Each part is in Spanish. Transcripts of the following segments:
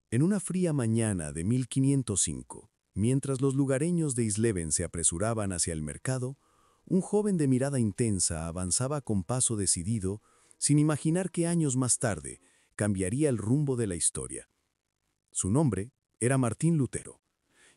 En una fría mañana de 1505, mientras los lugareños de Isleben se apresuraban hacia el mercado, un joven de mirada intensa avanzaba con paso decidido, sin imaginar que años más tarde cambiaría el rumbo de la historia. Su nombre era Martín Lutero,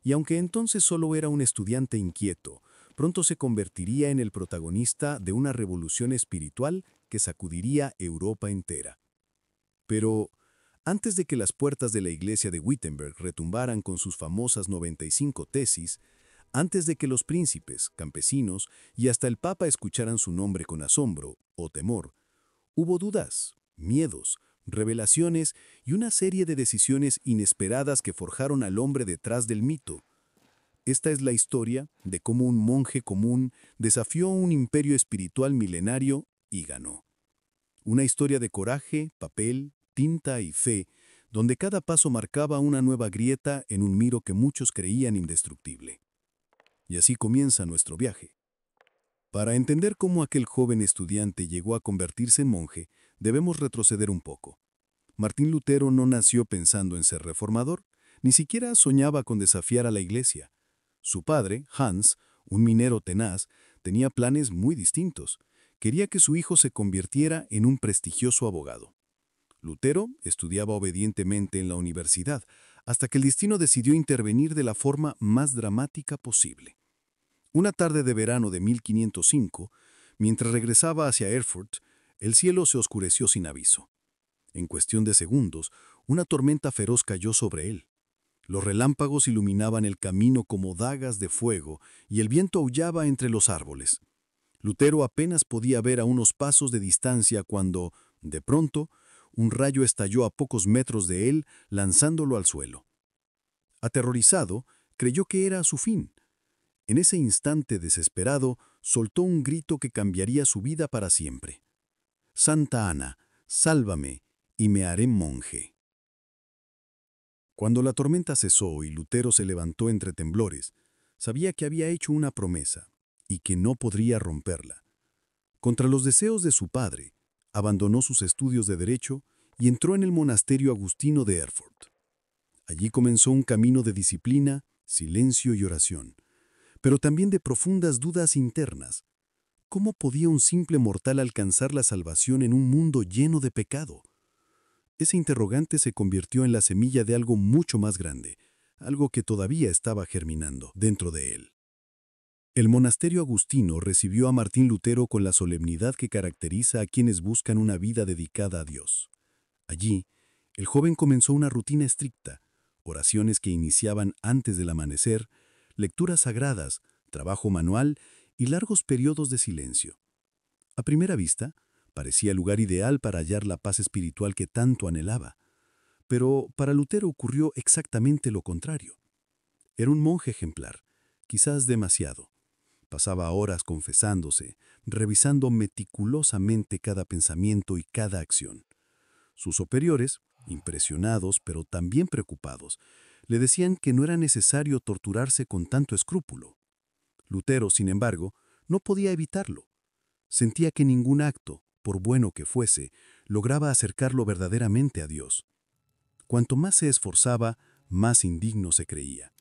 y aunque entonces solo era un estudiante inquieto, pronto se convertiría en el protagonista de una revolución espiritual que sacudiría Europa entera. Pero antes de que las puertas de la iglesia de Wittenberg retumbaran con sus famosas 95 tesis, antes de que los príncipes, campesinos y hasta el Papa escucharan su nombre con asombro o temor, hubo dudas, miedos, revelaciones y una serie de decisiones inesperadas que forjaron al hombre detrás del mito. Esta es la historia de cómo un monje común desafió un imperio espiritual milenario y ganó. Una historia de coraje, papel, tinta y fe, donde cada paso marcaba una nueva grieta en un miro que muchos creían indestructible. Y así comienza nuestro viaje. Para entender cómo aquel joven estudiante llegó a convertirse en monje, debemos retroceder un poco. Martín Lutero no nació pensando en ser reformador, ni siquiera soñaba con desafiar a la iglesia. Su padre, Hans, un minero tenaz, tenía planes muy distintos. Quería que su hijo se convirtiera en un prestigioso abogado. Lutero estudiaba obedientemente en la universidad, hasta que el destino decidió intervenir de la forma más dramática posible. Una tarde de verano de 1505, mientras regresaba hacia Erfurt, el cielo se oscureció sin aviso. En cuestión de segundos, una tormenta feroz cayó sobre él. Los relámpagos iluminaban el camino como dagas de fuego y el viento aullaba entre los árboles. Lutero apenas podía ver a unos pasos de distancia cuando, de pronto, un rayo estalló a pocos metros de él, lanzándolo al suelo. Aterrorizado, creyó que era su fin. En ese instante desesperado, soltó un grito que cambiaría su vida para siempre. «Santa Ana, sálvame, y me haré monje». Cuando la tormenta cesó y Lutero se levantó entre temblores, sabía que había hecho una promesa y que no podría romperla. Contra los deseos de su padre, abandonó sus estudios de derecho y entró en el monasterio agustino de Erfurt. Allí comenzó un camino de disciplina, silencio y oración, pero también de profundas dudas internas. ¿Cómo podía un simple mortal alcanzar la salvación en un mundo lleno de pecado? Ese interrogante se convirtió en la semilla de algo mucho más grande, algo que todavía estaba germinando dentro de él. El monasterio agustino recibió a Martín Lutero con la solemnidad que caracteriza a quienes buscan una vida dedicada a Dios. Allí, el joven comenzó una rutina estricta, oraciones que iniciaban antes del amanecer, lecturas sagradas, trabajo manual y largos periodos de silencio. A primera vista, parecía el lugar ideal para hallar la paz espiritual que tanto anhelaba. Pero para Lutero ocurrió exactamente lo contrario. Era un monje ejemplar, quizás demasiado. Pasaba horas confesándose, revisando meticulosamente cada pensamiento y cada acción. Sus superiores, impresionados pero también preocupados, le decían que no era necesario torturarse con tanto escrúpulo. Lutero, sin embargo, no podía evitarlo. Sentía que ningún acto, por bueno que fuese, lograba acercarlo verdaderamente a Dios. Cuanto más se esforzaba, más indigno se creía.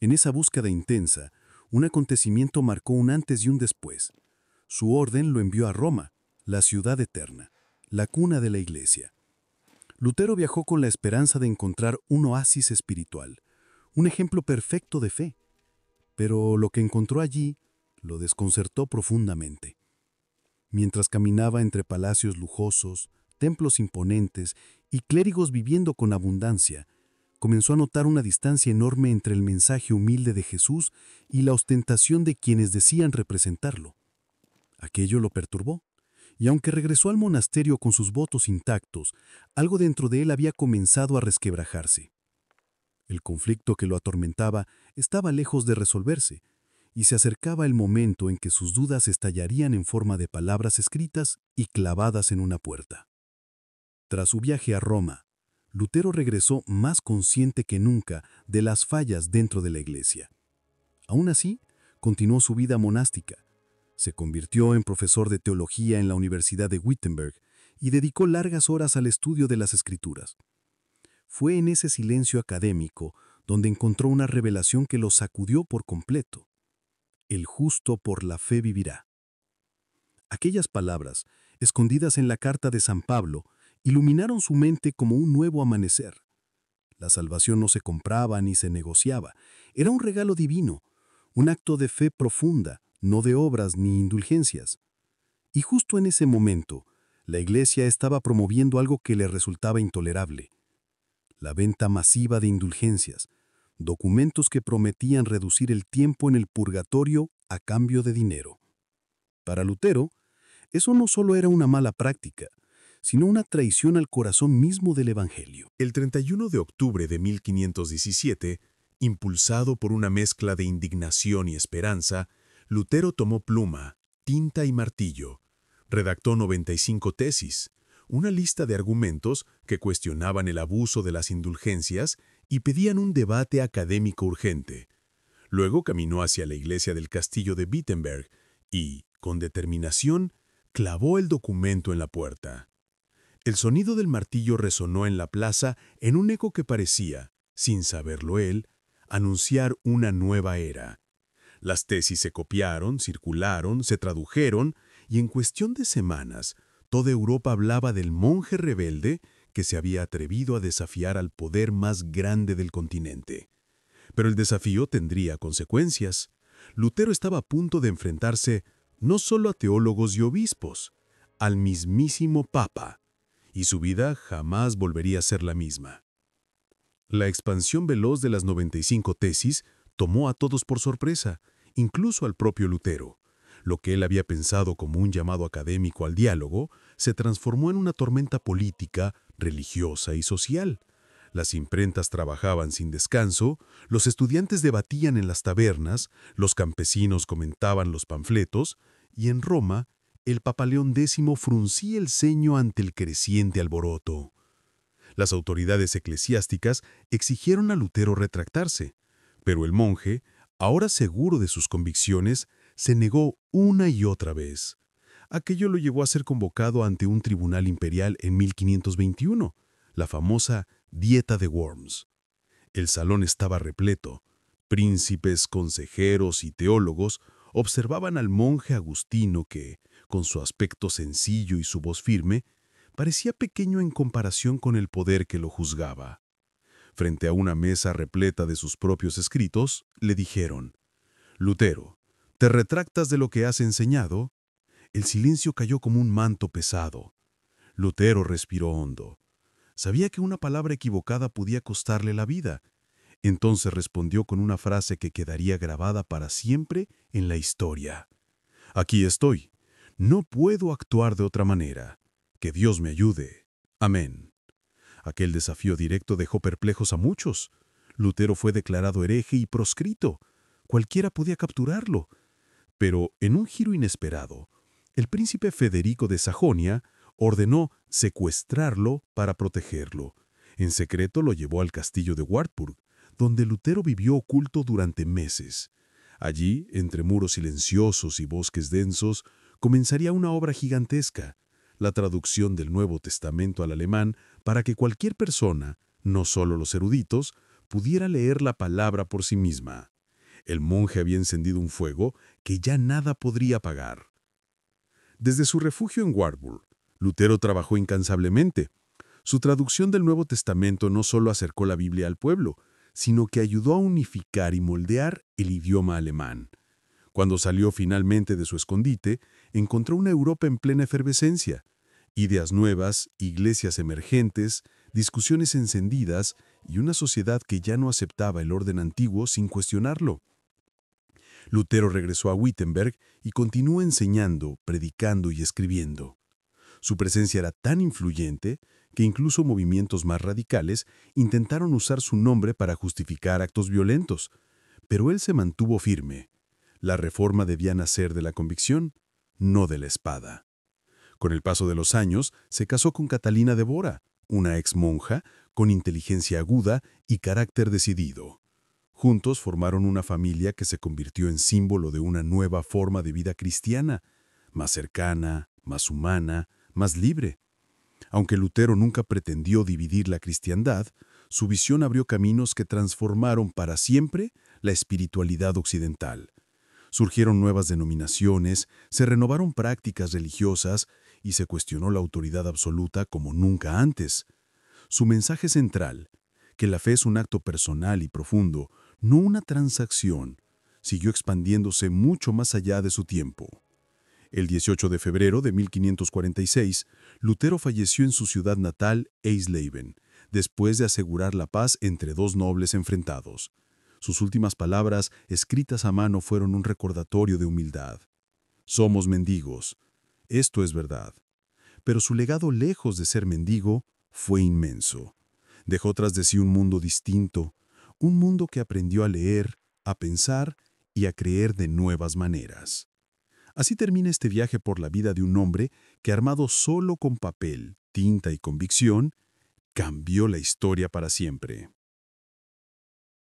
En esa búsqueda intensa, un acontecimiento marcó un antes y un después. Su orden lo envió a Roma, la ciudad eterna, la cuna de la Iglesia. Lutero viajó con la esperanza de encontrar un oasis espiritual, un ejemplo perfecto de fe. Pero lo que encontró allí lo desconcertó profundamente. Mientras caminaba entre palacios lujosos, templos imponentes y clérigos viviendo con abundancia, comenzó a notar una distancia enorme entre el mensaje humilde de Jesús y la ostentación de quienes decían representarlo. Aquello lo perturbó, y aunque regresó al monasterio con sus votos intactos, algo dentro de él había comenzado a resquebrajarse. El conflicto que lo atormentaba estaba lejos de resolverse, y se acercaba el momento en que sus dudas estallarían en forma de palabras escritas y clavadas en una puerta. Tras su viaje a Roma, Lutero regresó más consciente que nunca de las fallas dentro de la iglesia. Aún así, continuó su vida monástica. Se convirtió en profesor de teología en la Universidad de Wittenberg y dedicó largas horas al estudio de las Escrituras. Fue en ese silencio académico donde encontró una revelación que lo sacudió por completo. El justo por la fe vivirá. Aquellas palabras, escondidas en la carta de San Pablo, iluminaron su mente como un nuevo amanecer. La salvación no se compraba ni se negociaba, era un regalo divino, un acto de fe profunda, no de obras ni indulgencias. Y justo en ese momento, la Iglesia estaba promoviendo algo que le resultaba intolerable: la venta masiva de indulgencias, documentos que prometían reducir el tiempo en el purgatorio a cambio de dinero. Para Lutero, eso no solo era una mala práctica, sino una traición al corazón mismo del Evangelio. El 31 de octubre de 1517, impulsado por una mezcla de indignación y esperanza, Lutero tomó pluma, tinta y martillo. Redactó 95 tesis, una lista de argumentos que cuestionaban el abuso de las indulgencias y pedían un debate académico urgente. Luego caminó hacia la iglesia del castillo de Wittenberg y, con determinación, clavó el documento en la puerta. El sonido del martillo resonó en la plaza en un eco que parecía, sin saberlo él, anunciar una nueva era. Las tesis se copiaron, circularon, se tradujeron, y en cuestión de semanas, toda Europa hablaba del monje rebelde que se había atrevido a desafiar al poder más grande del continente. Pero el desafío tendría consecuencias. Lutero estaba a punto de enfrentarse no solo a teólogos y obispos, al mismísimo Papa, y su vida jamás volvería a ser la misma. La expansión veloz de las 95 tesis tomó a todos por sorpresa, incluso al propio Lutero. Lo que él había pensado como un llamado académico al diálogo se transformó en una tormenta política, religiosa y social. Las imprentas trabajaban sin descanso, los estudiantes debatían en las tabernas, los campesinos comentaban los panfletos, y en Roma, el Papa León X fruncía el ceño ante el creciente alboroto. Las autoridades eclesiásticas exigieron a Lutero retractarse, pero el monje, ahora seguro de sus convicciones, se negó una y otra vez. Aquello lo llevó a ser convocado ante un tribunal imperial en 1521, la famosa Dieta de Worms. El salón estaba repleto. Príncipes, consejeros y teólogos observaban al monje agustino que, con su aspecto sencillo y su voz firme, parecía pequeño en comparación con el poder que lo juzgaba. Frente a una mesa repleta de sus propios escritos, le dijeron: «Lutero, ¿te retractas de lo que has enseñado?». El silencio cayó como un manto pesado. Lutero respiró hondo. Sabía que una palabra equivocada podía costarle la vida. Entonces respondió con una frase que quedaría grabada para siempre en la historia: «Aquí estoy. No puedo actuar de otra manera. Que Dios me ayude. Amén». Aquel desafío directo dejó perplejos a muchos. Lutero fue declarado hereje y proscrito. Cualquiera podía capturarlo. Pero, en un giro inesperado, el príncipe Federico de Sajonia ordenó secuestrarlo para protegerlo. En secreto lo llevó al castillo de Wartburg, donde Lutero vivió oculto durante meses. Allí, entre muros silenciosos y bosques densos, comenzaría una obra gigantesca, la traducción del Nuevo Testamento al alemán para que cualquier persona, no solo los eruditos, pudiera leer la palabra por sí misma. El monje había encendido un fuego que ya nada podría apagar. Desde su refugio en Wartburg, Lutero trabajó incansablemente. Su traducción del Nuevo Testamento no solo acercó la Biblia al pueblo, sino que ayudó a unificar y moldear el idioma alemán. Cuando salió finalmente de su escondite, encontró una Europa en plena efervescencia. Ideas nuevas, iglesias emergentes, discusiones encendidas y una sociedad que ya no aceptaba el orden antiguo sin cuestionarlo. Lutero regresó a Wittenberg y continuó enseñando, predicando y escribiendo. Su presencia era tan influyente que incluso movimientos más radicales intentaron usar su nombre para justificar actos violentos, pero él se mantuvo firme. La reforma debía nacer de la convicción, no de la espada. Con el paso de los años, se casó con Catalina de Bora, una ex monja con inteligencia aguda y carácter decidido. Juntos formaron una familia que se convirtió en símbolo de una nueva forma de vida cristiana, más cercana, más humana, más libre. Aunque Lutero nunca pretendió dividir la cristiandad, Su visión abrió caminos que transformaron para siempre la espiritualidad occidental. Surgieron nuevas denominaciones, se renovaron prácticas religiosas y se cuestionó la autoridad absoluta como nunca antes. Su mensaje central, que la fe es un acto personal y profundo, no una transacción, siguió expandiéndose mucho más allá de su tiempo. El 18 de febrero de 1546, Lutero falleció en su ciudad natal, Eisleben, después de asegurar la paz entre dos nobles enfrentados. Sus últimas palabras, escritas a mano, fueron un recordatorio de humildad. Somos mendigos. Esto es verdad. Pero su legado, lejos de ser mendigo, fue inmenso. Dejó tras de sí un mundo distinto, un mundo que aprendió a leer, a pensar y a creer de nuevas maneras. Así termina este viaje por la vida de un hombre que, armado solo con papel, tinta y convicción, cambió la historia para siempre.